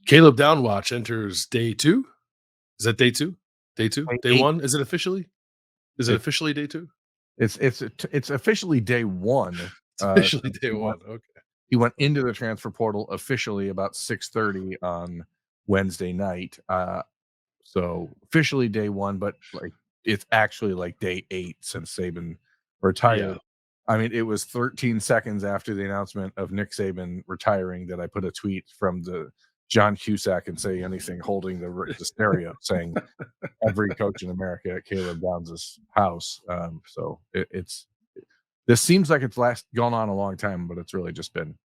Caleb Downwatch enters day 2. Is that day 2? Day 2? Day Day 8. 1? Is it officially? Is it It officially day 2? it's officially day 1. It's officially day He went 1. Okay. he went into the transfer portal officially about 6:30 on Wednesday night. So officially day 1, but, like, it's actually, like, day 8 since Saban retired. Yeah. I mean, it was 13 seconds after the announcement of Nick Saban retiring that I put a tweet from the John Cusack and Say Anything holding the stereo saying, "Every coach in America at Caleb Downs' house." So it's this seems like it's gone on a long time, but it's really just been,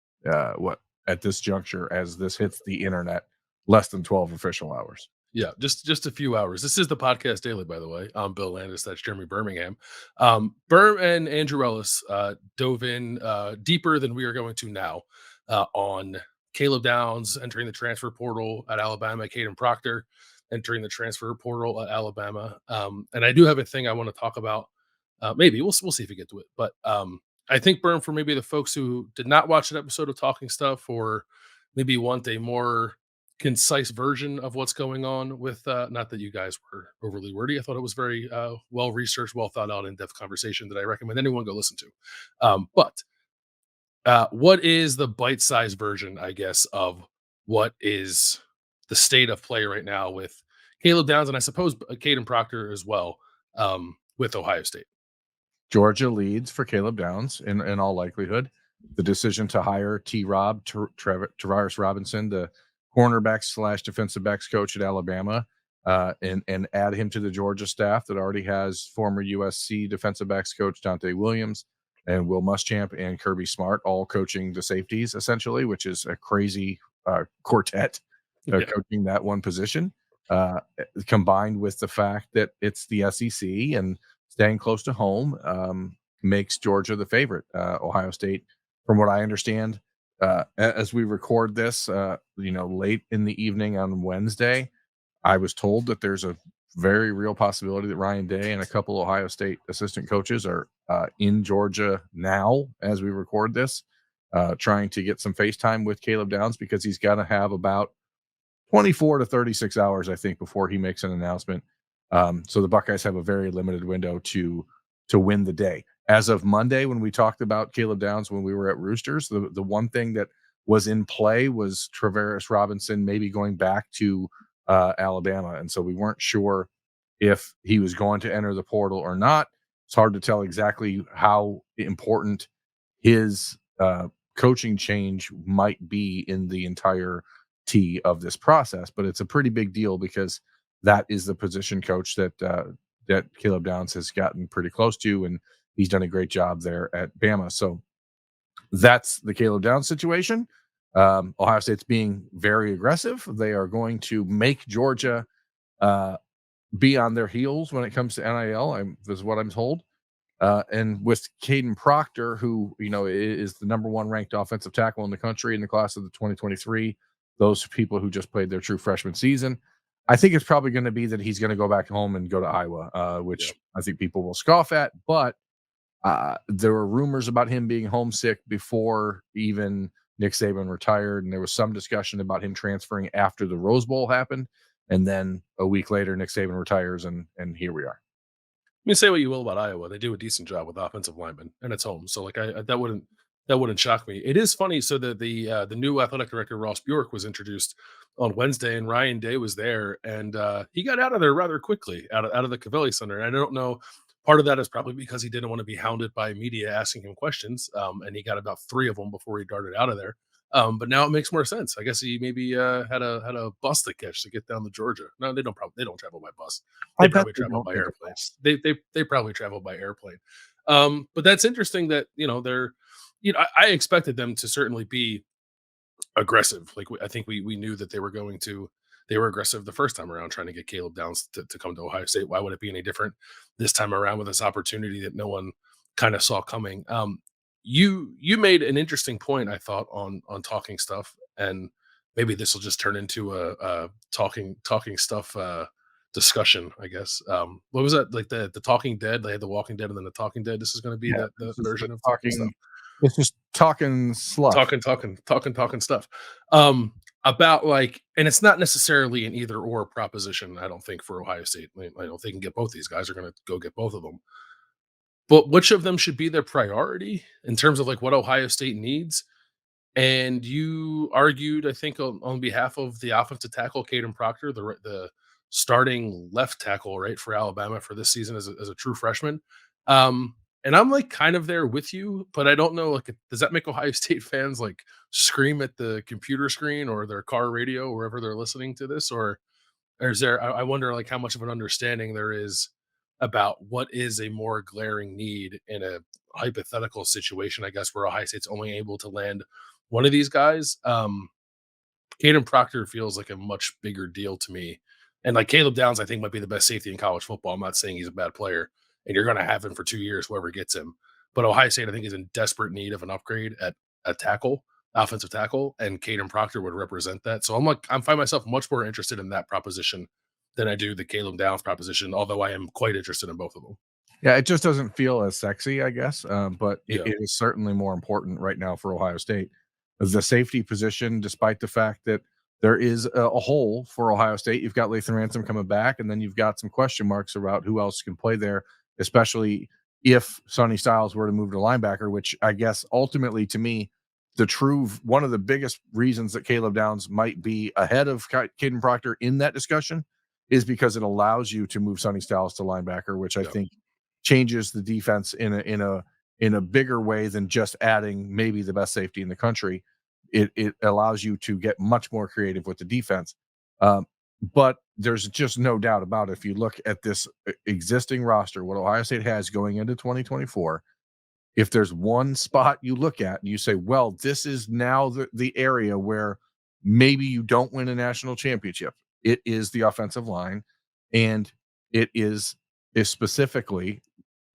what, at this juncture, as this hits the internet, less than 12 official hours. Yeah, just a few hours. This is the podcast daily, by the way. I'm Bill Landis. That's Jeremy Birmingham. And Andrew Ellis dove in deeper than we are going to now on Caleb Downs entering the transfer portal at Alabama, Kaden Proctor entering the transfer portal at Alabama. And I do have a thing I want to talk about. Maybe we'll see if we get to it. But I think Burn, for maybe the folks who did not watch an episode of Talking Stuff, or maybe want a more concise version of what's going on with not that you guys were overly wordy. I thought it was very well researched, well thought out, in-depth conversation that I recommend anyone go listen to. But what is the bite-sized version, I guess, of what is the state of play right now with Caleb Downs, and I suppose Kaden Proctor as well, with Ohio State? Georgia leads for Caleb Downs in all likelihood. The decision to hire Travaris Robinson, the cornerback / defensive backs coach at Alabama, and add him to the Georgia staff that already has former USC defensive backs coach Dante Williams and Will Muschamp and Kirby Smart all coaching the safeties, essentially, which is a crazy quartet Yeah. coaching that one position, combined with the fact that it's the SEC and staying close to home, makes Georgia the favorite. Ohio State, from what I understand, as we record this, late in the evening on Wednesday, I was told that there's a very real possibility that Ryan Day and a couple Ohio State assistant coaches are in Georgia now as we record this, trying to get some FaceTime with Caleb Downs, because he's got to have about 24 to 36 hours, I think, before he makes an announcement. So the Buckeyes have a very limited window to win the day. As of Monday, when we talked about Caleb Downs when we were at Roosters, the one thing that was in play was Travaris Robinson maybe going back to Alabama, and so we weren't sure if he was going to enter the portal or not. It's hard to tell exactly how important his coaching change might be in the entire of this process, but it's a pretty big deal because that is the position coach that Caleb Downs has gotten pretty close to, and he's done a great job there at Bama. So that's the Caleb Downs situation. Ohio State's being very aggressive. They are going to make Georgia be on their heels when it comes to NIL. Is what I'm told. And with Kadyn Proctor, who is the number 1 ranked offensive tackle in the country in the class of the 2023, those people who just played their true freshman season, I think it's probably going to be that he's going to go back home and go to Iowa, which I think people will scoff at. But there were rumors about him being homesick before even Nick Saban retired, and there was some discussion about him transferring after the Rose Bowl happened. And then a week later, Nick Saban retires, and here we are. I mean, say what you will about Iowa, they do a decent job with offensive linemen, and it's home. So, like, that wouldn't shock me. It is funny. So the new athletic director, Ross Bjork, was introduced on Wednesday, and Ryan Day was there, and he got out of there rather quickly, out of the Cavelli Center. And I don't know. Part of that is probably because he didn't want to be hounded by media asking him questions, and he got about 3 of them before he darted out of there. But now it makes more sense. I guess he maybe had a bus to catch to get down to Georgia. No, they don't travel by bus. They probably travel by airplane. They probably travel by airplane. But that's interesting that they're I expected them to certainly be aggressive. Like, I think we knew that they were aggressive the first time around trying to get Caleb Downs to come to Ohio State. Why would it be any different this time around with this opportunity that no one kind of saw coming? You made an interesting point, I thought, on Talking Stuff, and maybe this will just turn into a talking stuff discussion, I guess. What was that, like the Talking Dead? They had the Walking Dead and then the Talking Dead. This is going to be the version of Talking Stuff. It's just talking sluff. Talking stuff. about like, and it's not necessarily an either or proposition. I don't think for Ohio State. I don't think they can get both these guys. Are going to go get both of them. But which of them should be their priority in terms of like what Ohio State needs? And you argued, I think, on behalf of the offensive tackle, Kaden Proctor, the starting left tackle, right, for Alabama for this season as a true freshman. Um, and I'm like kind of there with you, but I don't know. Like, does that make Ohio State fans like scream at the computer screen or their car radio, wherever they're listening to this, or is there? I wonder, like, how much of an understanding there is about what is a more glaring need in a hypothetical situation, I guess, where Ohio State's only able to land one of these guys. Kaden Proctor feels like a much bigger deal to me. And like Caleb Downs, I think might be the best safety in college football. I'm not saying he's a bad player, and you're going to have him for 2 years, whoever gets him. But Ohio State, I think, is in desperate need of an upgrade at tackle, offensive tackle, and Kaden Proctor would represent that. So I find myself much more interested in that proposition than I do the Caleb Downs proposition. Although I am quite interested in both of them. Yeah, it just doesn't feel as sexy, I guess, but Yeah, it is certainly more important right now for Ohio State. As the safety position, despite the fact that there is a hole for Ohio State, you've got Lathan Ransom coming back, and then you've got some question marks about who else can play there, especially if Sonny Styles were to move to linebacker, which I guess ultimately to me, one of the biggest reasons that Caleb Downs might be ahead of Kadyn Proctor in that discussion is because it allows you to move Sonny Styles to linebacker, which I yeah. think changes the defense in a bigger way than just adding maybe the best safety in the country. It allows you to get much more creative with the defense. Um, but there's just no doubt about it. If you look at this existing roster, what Ohio State has going into 2024, if there's one spot you look at and you say, well, this is now the area where maybe you don't win a national championship, it is the offensive line, and it is specifically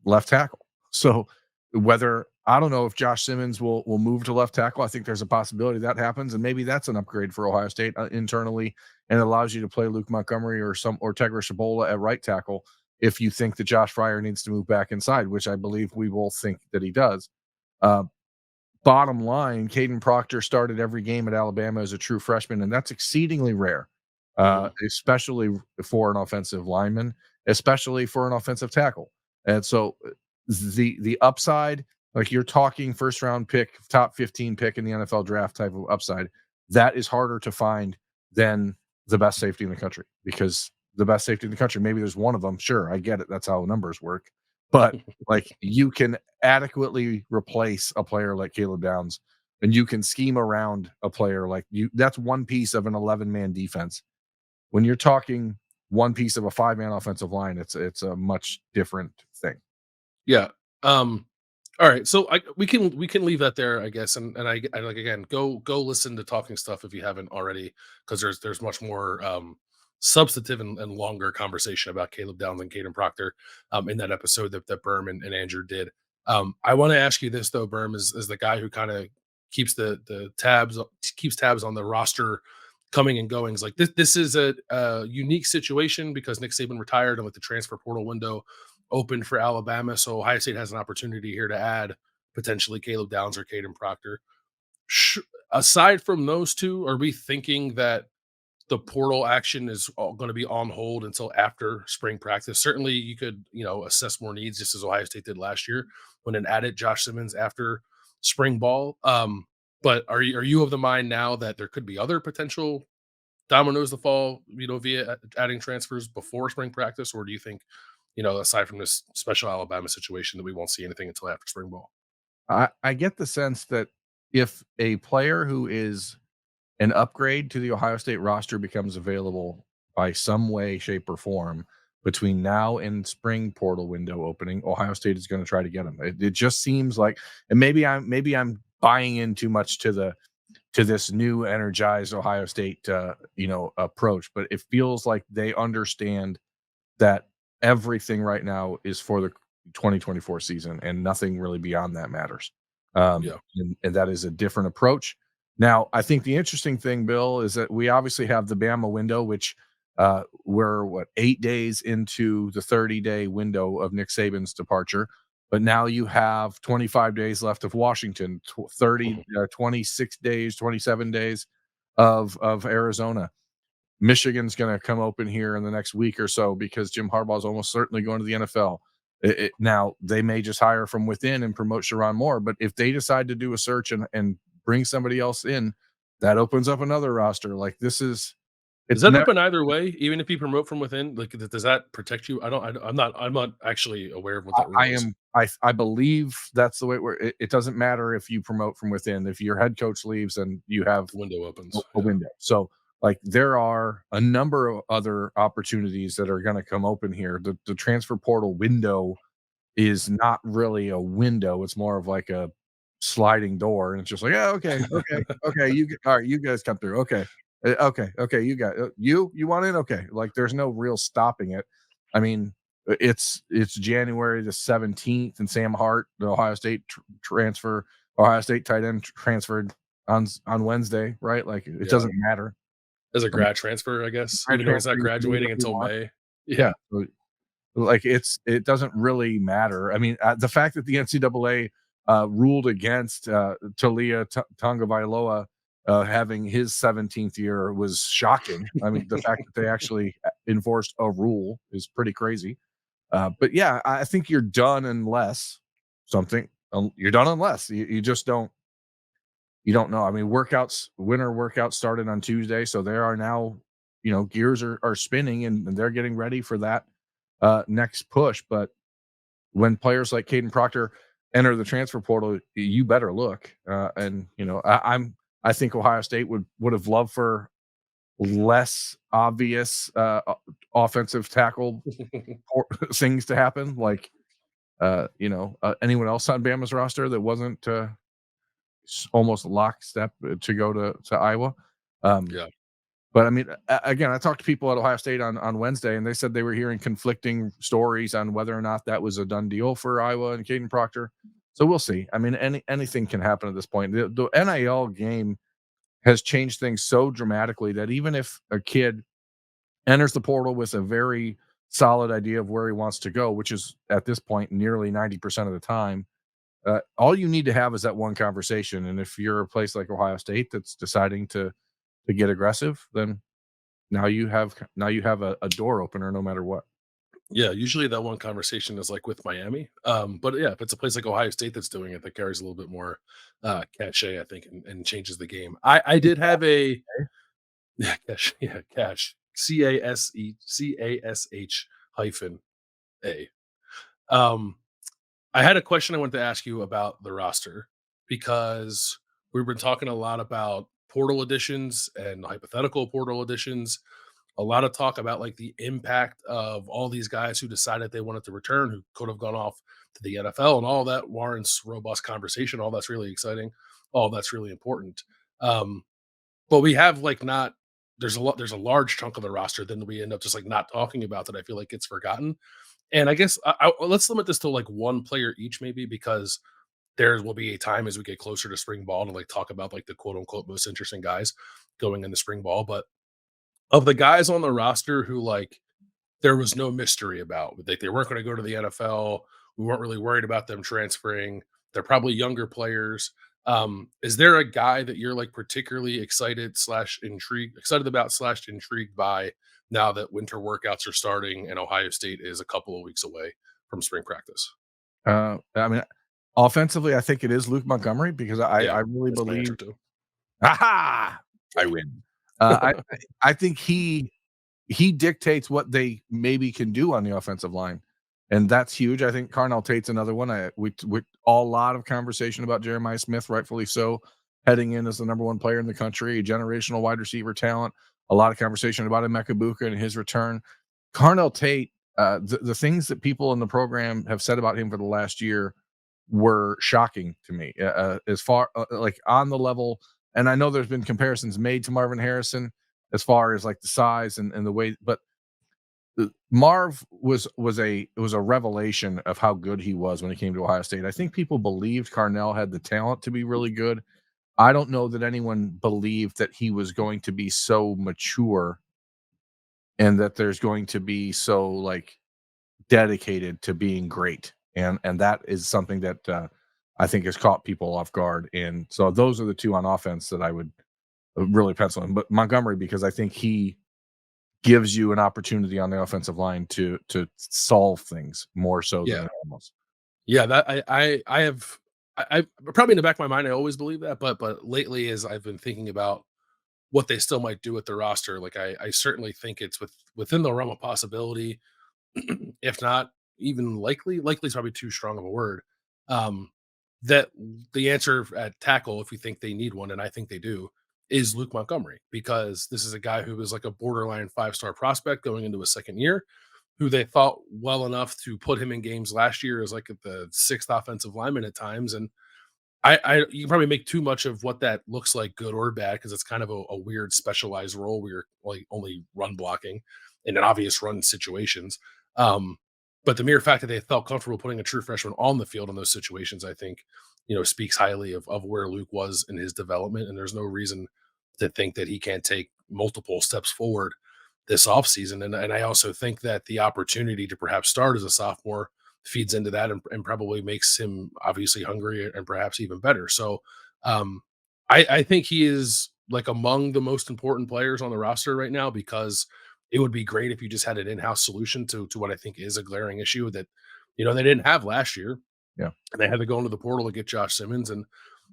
left tackle. So whether I don't know if Josh Simmons will move to left tackle. I think there's a possibility that happens, and maybe that's an upgrade for Ohio State internally, and it allows you to play Luke Montgomery or Tegra Shabola at right tackle if you think that Josh Fryer needs to move back inside, which I believe we both think that he does. Uh, Bottom line, Kaden Proctor started every game at Alabama as a true freshman, and that's exceedingly rare, Mhm. especially for an offensive lineman, especially for an offensive tackle. And so the upside, like you're talking first round pick, top 15 pick in the NFL draft type of upside, that is harder to find than the best safety in the country, because the best safety in the country, maybe there's one of them. Sure, I get it. That's how numbers work. But like you can adequately replace a player like Caleb Downs, and you can scheme around a player like you. That's one piece of an 11-man defense. When you're talking one piece of a 5-man offensive line, it's a much different thing. Yeah. Um, all right. So we can leave that there, I guess. And I like, again, go listen to Talking Stuff if you haven't already, because there's much more substantive and longer conversation about Caleb Downs and Kaden Proctor in that episode that Berm and Andrew did. I want to ask you this though, Berm, is the guy who kind of keeps tabs on the roster coming and goings. Like this is a unique situation because Nick Saban retired and like the transfer portal window open for Alabama. So Ohio State has an opportunity here to add potentially Caleb Downs or Kaden Proctor. Sh- Aside from those two, are we thinking that the portal action is going to be on hold until after spring practice? Certainly, you could assess more needs just as Ohio State did last year when it added Josh Simmons after spring ball. But are you of the mind now that there could be other potential dominoes to fall, via adding transfers before spring practice, or do you think, aside from this special Alabama situation, that we won't see anything until after spring ball? I get the sense that if a player who is an upgrade to the Ohio State roster becomes available by some way, shape, or form between now and spring portal window opening, Ohio State is going to try to get him. It just seems like, and maybe I'm buying in too much to this new energized Ohio State approach, but it feels like they understand that everything right now is for the 2024 season and nothing really beyond that matters. Yeah. And that is a different approach. Now, I think the interesting thing, Bill, is that we obviously have the Bama window, which we're 8 days into the 30-day window of Nick Saban's departure. But now you have 25 days left of Washington, 30, Mhm. 26 days, 27 days. of Arizona. Michigan's going to come open here in the next week or so because Jim Harbaugh is almost certainly going to the NFL. Now, they may just hire from within and promote Sharon Moore, but if they decide to do a search and bring somebody else in, that opens up another roster. Like this is, Does it's that never. happen either way? Even if you promote from within, like, does that protect you? I'm not actually aware of what that I rule is. am. I believe that's the way. Where it doesn't matter if you promote from within. If your head coach leaves, and you have The window opens. a Yeah. window. So, like, there are a number of other opportunities that are going to come open here. The transfer portal window is not really a window. It's more of like a sliding door, and it's just like, yeah, okay, okay, okay. All right. You guys come through. Okay, okay, okay. You got you want in. Okay, like there's no real stopping it. I mean, it's January the 17th, and Sam Hart, the Ohio State transfer, Ohio State tight end, transferred on Wednesday, right? Like it Yeah. doesn't matter. As a I mean, grad transfer, I guess, grad even though he's transfer, not you can do graduating whatever you until want. May. Yeah. Yeah. So, like it doesn't really matter. I mean, the fact that the NCAA ruled against Talia Tonga having his 17th year was shocking. I mean, the fact that they actually enforced a rule is pretty crazy. But yeah, I think you're done unless something. You're done unless you just don't. You don't know. I mean, winter workouts started on Tuesday, so there are now, gears are spinning and they're getting ready for that next push. But when players like Kaden Proctor enter the transfer portal, you better look. And I think Ohio State would have loved for less obvious offensive tackle things to happen, like anyone else on Bama's roster that wasn't almost lockstep to go to Iowa. Um, Yeah. but I mean, again, I talked to people at Ohio State on Wednesday, and they said they were hearing conflicting stories on whether or not that was a done deal for Iowa and Kaden Proctor. So we'll see. I mean, anything can happen at this point. The NIL game has changed things so dramatically that even if a kid enters the portal with a very solid idea of where he wants to go, which is at this point nearly 90% of the time, all you need to have is that one conversation. And if you're a place like Ohio State that's deciding to get aggressive, then now you have a door opener no matter what. Yeah, usually that one conversation is like with Miami. But yeah, if it's a place like Ohio State that's doing it, that carries a little bit more cachet, I think, and changes the game. I did have a yeah, cash, yeah, cash. CASH hyphen A. Um, I had a question I wanted to ask you about the roster because we've been talking a lot about portal additions and hypothetical portal additions. A lot of talk about like the impact of all these guys who decided they wanted to return, who could have gone off to the NFL, and all that warrants robust conversation. All that's really exciting. All that's really important. Um, but we have like not. There's a large chunk of the roster then we end up just like not talking about that I feel like gets forgotten. And I guess let's limit this to like one player each, maybe, because there will be a time as we get closer to spring ball to like talk about like the quote unquote most interesting guys going in the spring ball. But of the guys on the roster who like there was no mystery about, like they weren't going to go to the NFL, we weren't really worried about them transferring. They're probably younger players. Is there a guy that you're like particularly excited about slash intrigued by now that winter workouts are starting and Ohio State is a couple of weeks away from spring practice? I mean, offensively, I think it is Luke Montgomery because Yeah, I really that's my answer believe. too. Aha! I win. I think he dictates what they maybe can do on the offensive line, and that's huge. I think Carnell Tate's another one. We a lot of conversation about Jeremiah Smith, rightfully so, heading in as the number one player in the country, a generational wide receiver talent. A lot of conversation about Emeka Buka and his return. Carnell Tate, the things that people in the program have said about him for the last year were shocking to me. As far like on the level, and I know there's been comparisons made to Marvin Harrison as far as like the size and the way, but Marv was a revelation of how good he was when he came to Ohio State. I think people believed Carnell had the talent to be really good. I don't know that anyone believed that he was going to be so mature and that there's going to be so like dedicated to being great. And that is something that I think has caught people off guard. And so those are the two on offense that really pencil him. But Montgomery, because I think he gives you an opportunity on the offensive line to solve things more so than Yeah. anyone else. Yeah, that I have I probably in the back of my mind, I always believe that, but lately as I've been thinking about what they still might do with the roster, like I certainly think it's within the realm of possibility, if not even likely is probably too strong of a word. Um, that the answer at tackle, if we think they need one, and I think they do, is Luke Montgomery, because this is a guy who was like a borderline 5-star prospect going into his second year, who they thought well enough to put him in games last year as like the sixth offensive lineman at times. And I you can probably make too much of what that looks like, good or bad, because it's kind of a weird specialized role where you're like only run blocking in an obvious run situations. Um, but the mere fact that they felt comfortable putting a true freshman on the field in those situations, I think, speaks highly of where Luke was in his development. And there's no reason to think that he can't take multiple steps forward this offseason. And I also think that the opportunity to perhaps start as a sophomore feeds into that, and probably makes him obviously hungry and perhaps even better. So um, I think he is like among the most important players on the roster right now, because it would be great if you just had an in-house solution to what I think is a glaring issue that they didn't have last year, Yeah. and they had to go into the portal to get Josh Simmons. And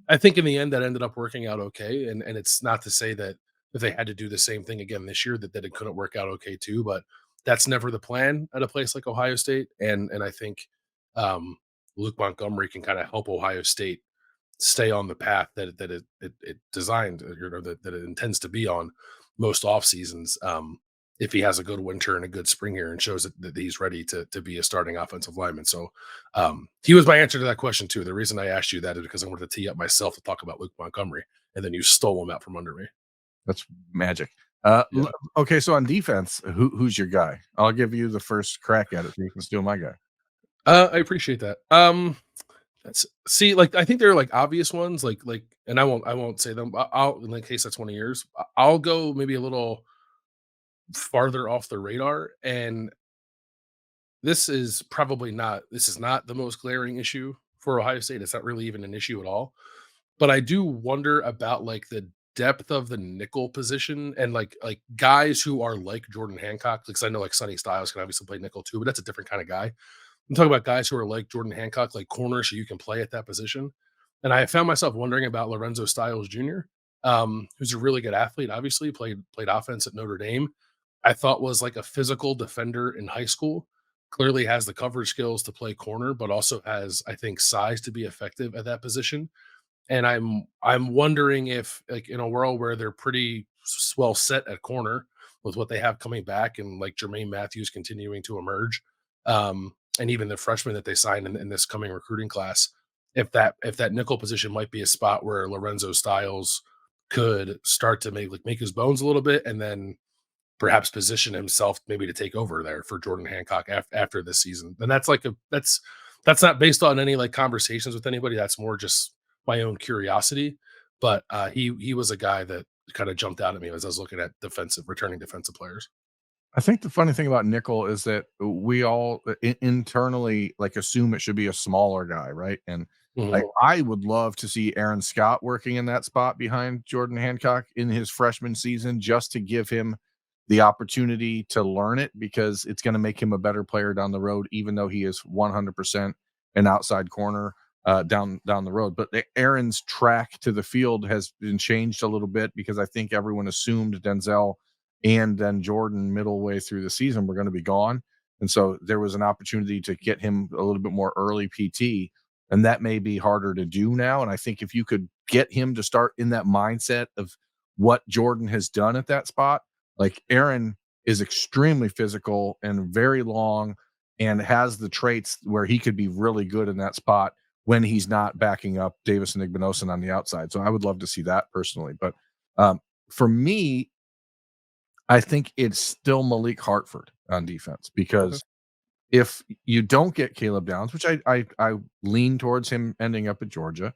I think in the end that ended up working out okay. And it's not to say that if they had to do the same thing again this year that it couldn't work out okay too, but that's never the plan at a place like Ohio State. And I think um, Luke Montgomery can kind of help Ohio State stay on the path that it designed, that it intends to be on most off seasons. If he has a good winter and a good spring here and shows that he's ready to be a starting offensive lineman. So he was my answer to that question too. The reason I asked you that is because I wanted to tee up myself to talk about Luke Montgomery, and then you stole him out from under me. That's magic. Yeah. Okay, so on defense, who's your guy? I'll give you the first crack at it so you can steal my guy. I appreciate that. Let's see, like I think there are like obvious ones, and I won't say them. I'll in case that's one of yours. I'll go maybe a little farther off the radar, and this is not the most glaring issue for Ohio State. It's not really even an issue at all. But I do wonder about like the depth of the nickel position, and like guys who are like Jordan Hancock. Because I know like Sonny Styles can obviously play nickel too, but that's a different kind of guy. I'm talking about guys who are like Jordan Hancock, like corners, so you can play at that position. And I found myself wondering about Lorenzo Styles Jr., who's a really good athlete. Obviously, played offense at Notre Dame. I thought was like a physical defender in high school. Clearly has the coverage skills to play corner, but also has, I think, size to be effective at that position. And I'm wondering if, like, in a world where they're pretty well set at corner with what they have coming back, and like Jermaine Matthews continuing to emerge, and even the freshmen that they signed in this coming recruiting class, if that nickel position might be a spot where Lorenzo Styles could start to make his bones a little bit, and then perhaps position himself maybe to take over there for Jordan Hancock after this season. And that's not based on any like conversations with anybody. That's more just my own curiosity. But he was a guy that kind of jumped out at me as I was looking at returning defensive players. I think the funny thing about nickel is that we all internally like assume it should be a smaller guy, right? And Mhm. I would love to see Aaron Scott working in that spot behind Jordan Hancock in his freshman season, just to give him the opportunity to learn it, because it's going to make him a better player down the road, even though he is 100% an outside corner down the road. But Aaron's track to the field has been changed a little bit, because I think everyone assumed Denzel and then Jordan middle way through the season were going to be gone. And so there was an opportunity to get him a little bit more early PT, and that may be harder to do now. And I think if you could get him to start in that mindset of what Jordan has done at that spot, like Aaron is extremely physical and very long and has the traits where he could be really good in that spot when he's not backing up Davis and Igbinosun on the outside. So I would love to see that personally. But for me, I think it's still Malik Hartford on defense, Okay. because if you don't get Caleb Downs, which I lean towards him ending up at Georgia,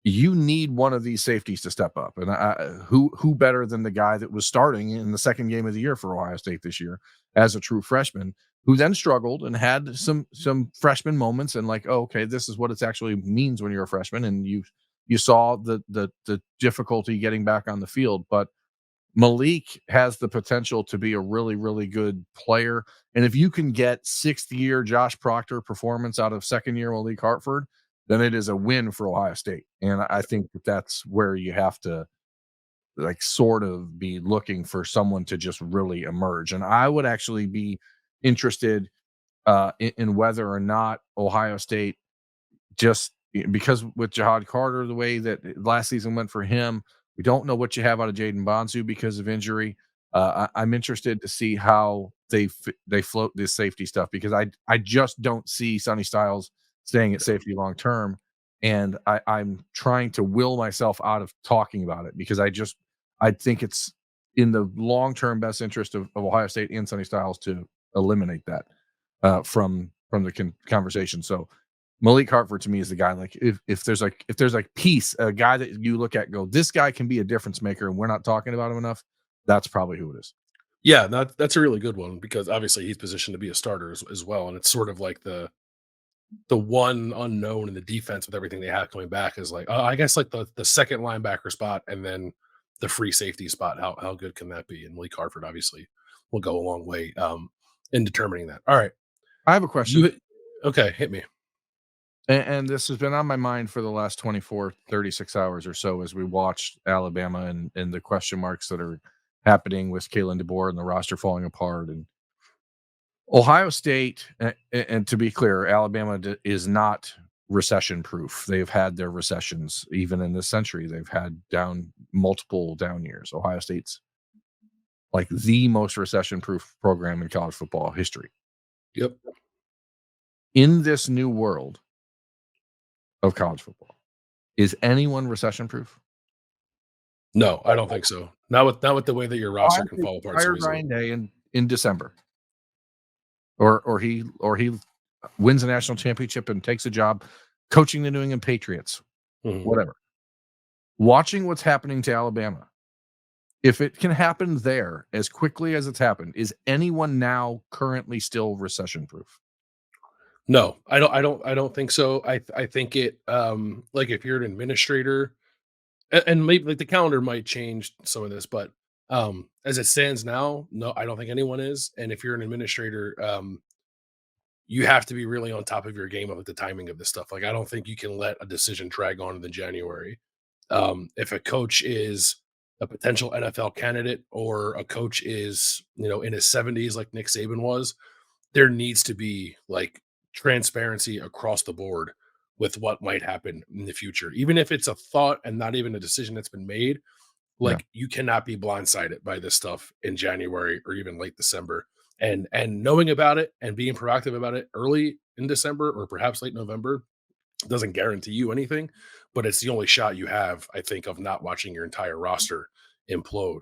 you need one of these safeties to step up. And who better than the guy that was starting in the second game of the year for Ohio State this year as a true freshman, who then struggled and had some freshman moments, and like, oh, okay, this is what it actually means when you're a freshman, and you You saw the difficulty getting back on the field, but Malik has the potential to be a really, really good player. And if you can get sixth year Josh Proctor performance out of second year Malik Hartford, then it is a win for Ohio State. And I think that that's where you have to like sort of be looking for someone to just really emerge. And I would actually be interested in whether or not Ohio State just because with Jihad Carter, the way that last season went for him, we don't know what you have out of Jaden Bonsu because of injury. I'm interested to see how they float this safety stuff because I just don't see Sonny Styles staying at safety long term, and I'm trying to will myself out of talking about it because I think it's in the long term best interest of Ohio State and Sonny Styles to eliminate that from the conversation. So Malik Hartford to me is the guy. Like if there's like peace, a guy that you look at and go, this guy can be a difference maker, and we're not talking about him enough. That's probably who it is. Yeah, that's a really good one because obviously he's positioned to be a starter as well, and it's sort of like the one unknown in the defense with everything they have coming back is like, I guess like the second linebacker spot and then the free safety spot. How good can that be? And Malik Hartford obviously will go a long way in determining that. All right, I have a question, you okay? Hit me. and this has been on my mind for the last 24, 36 hours or so as we watched Alabama and the question marks that are happening with Kalen DeBoer and the roster falling apart. And Ohio State, and to be clear, Alabama is not recession proof. They've had their recessions even in this century. They've had multiple down years. Ohio State's like the most recession proof program in college football history. Yep. In this new world of college football, is anyone recession proof? No, I don't think so. Not with the way that your roster Ohio can State fall apart so fired easily. Ryan Day in December, or he wins a national championship and takes a job coaching the New England Patriots, Mhm. whatever. Watching what's happening to Alabama, if it can happen there as quickly as it's happened, is anyone now currently still recession proof? No, I don't think so. I think it like if you're an administrator and maybe like the calendar might change some of this, but as it stands now, no, I don't think anyone is. And if you're an administrator, you have to be really on top of your game of the timing of this stuff. Like I don't think you can let a decision drag on in the January. If a coach is a potential NFL candidate or a coach is, in his 70s like Nick Saban was, there needs to be like transparency across the board with what might happen in the future. Even if it's a thought and not even a decision that's been made, Yeah, like you cannot be blindsided by this stuff in January or even late December. And knowing about it and being proactive about it early in December or perhaps late November doesn't guarantee you anything, but it's the only shot you have, I think, of not watching your entire roster implode.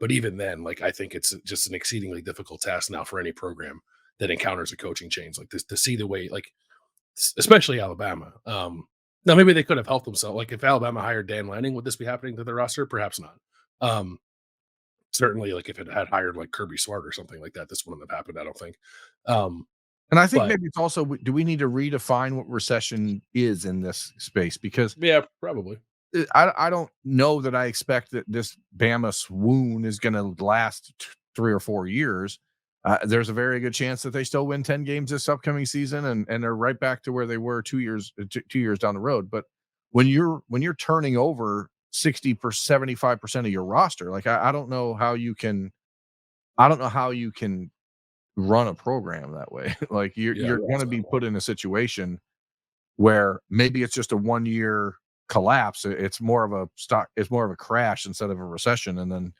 But even then, like I think it's just an exceedingly difficult task now for any program that encounters a coaching change like this to see the way, like especially Alabama. Now maybe they could have helped themselves. Like if Alabama hired Dan Lanning, would this be happening to their roster? Perhaps not. Um, Certainly, like if it had hired like Kirby Smart or something like that, this wouldn't have happened. I don't think. Um, and I think but maybe it's also do we need to redefine what recession is in this space because yeah, probably. I don't know that I expect that this Bama swoon is going to last 3 or 4 years. There's a very good chance that they still win 10 games this upcoming season and they're right back to where they were 2 years 2 years down the road. But when you're turning over 60% 75% of your roster, like I don't know how you can run a program that way. Like Yeah. you're going to be put in a situation where maybe it's just a 1 year collapse. It's more of a stock, it's more of a crash instead of a recession, and then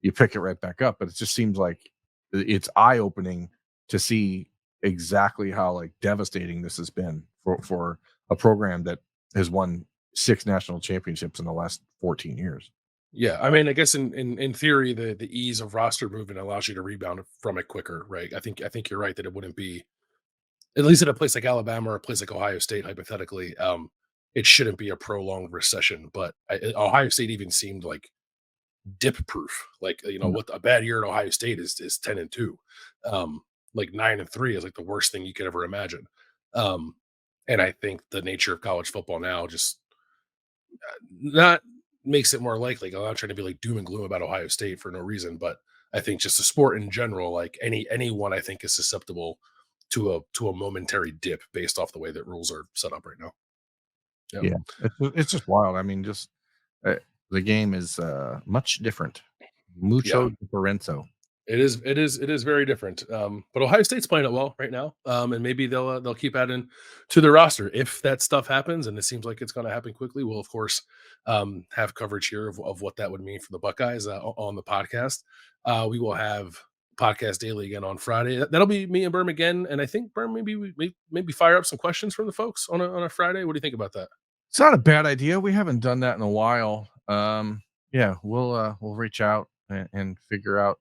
you pick it right back up. But it just seems like it's eye opening to see exactly how like devastating this has been for a program that has won 6 national championships in the last 14 years. Yeah, I mean, I guess in theory, the ease of roster movement allows you to rebound from it quicker, right? I think you're right that it wouldn't be, at least at a place like Alabama or a place like Ohio State, hypothetically, it shouldn't be a prolonged recession. But Ohio State even seemed like dip proof. Like Yeah. what a bad year at Ohio State is 10-2, like 9-3 is like the worst thing you could ever imagine. Um, and I think the nature of college football now just Not makes it more likely. I'm not trying to be like doom and gloom about Ohio State for no reason, but I think just the sport in general, like anyone, I think is susceptible to a momentary dip based off the way that rules are set up right now. Yep. Yeah, it's just wild. I mean, just uh, the game is much different, Yeah. mucho differento. It is very different. But Ohio State's playing it well right now, and maybe they'll keep adding to the roster if that stuff happens, and it seems like it's going to happen quickly. We'll of course have coverage here of what that would mean for the Buckeyes on the podcast. We will have podcast daily again on Friday. That'll be me and Berm again, and I think Berm maybe fire up some questions from the folks on a Friday. What do you think about that? It's not a bad idea. We haven't done that in a while. Yeah, we'll reach out and figure out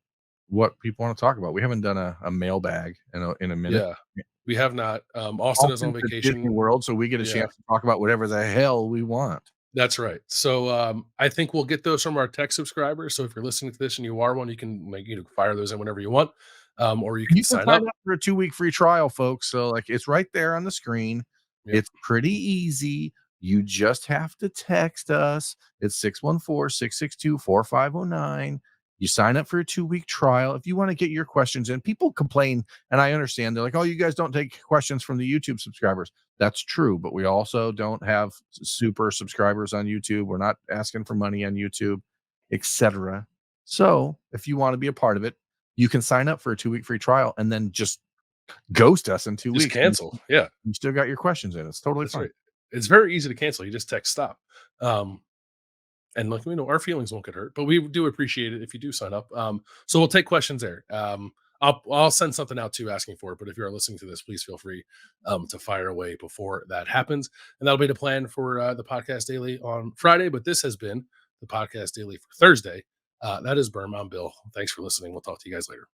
what people want to talk about. We haven't done a mailbag in a minute. Yeah, we have not. Austin is on Austin's at Disney vacation. World, so we get a Yeah. chance to talk about whatever the hell we want. That's right. So I think we'll get those from our tech subscribers. So if you're listening to this and you are one, you can fire those in whenever you want, or you can You can sign sign up. up for a 2-week free trial, folks. So, like, it's right there on the screen. Yep. It's pretty easy. You just have to text us. It's 614-662-4509. You sign up for a 2-week trial. If you want to get your questions in, people complain, and I understand. They're like, oh, you guys don't take questions from the YouTube subscribers. That's true, but we also don't have super subscribers on YouTube. We're not asking for money on YouTube, etc. So if you want to be a part of it, you can sign up for a 2-week free trial and then just ghost us in 2 Just weeks. cancel. Yeah, You still got your questions in. It's totally that's fine. right. It's very easy to cancel. You just text stop. Um, and look, we know our feelings won't get hurt, but we do appreciate it if you do sign up. So we'll take questions there. I'll send something out too asking for it. But if you are listening to this, please feel free to fire away before that happens. And that'll be the plan for the podcast daily on Friday. But this has been the podcast daily for Thursday. That is Berm. I'm Bill. Thanks for listening. We'll talk to you guys later.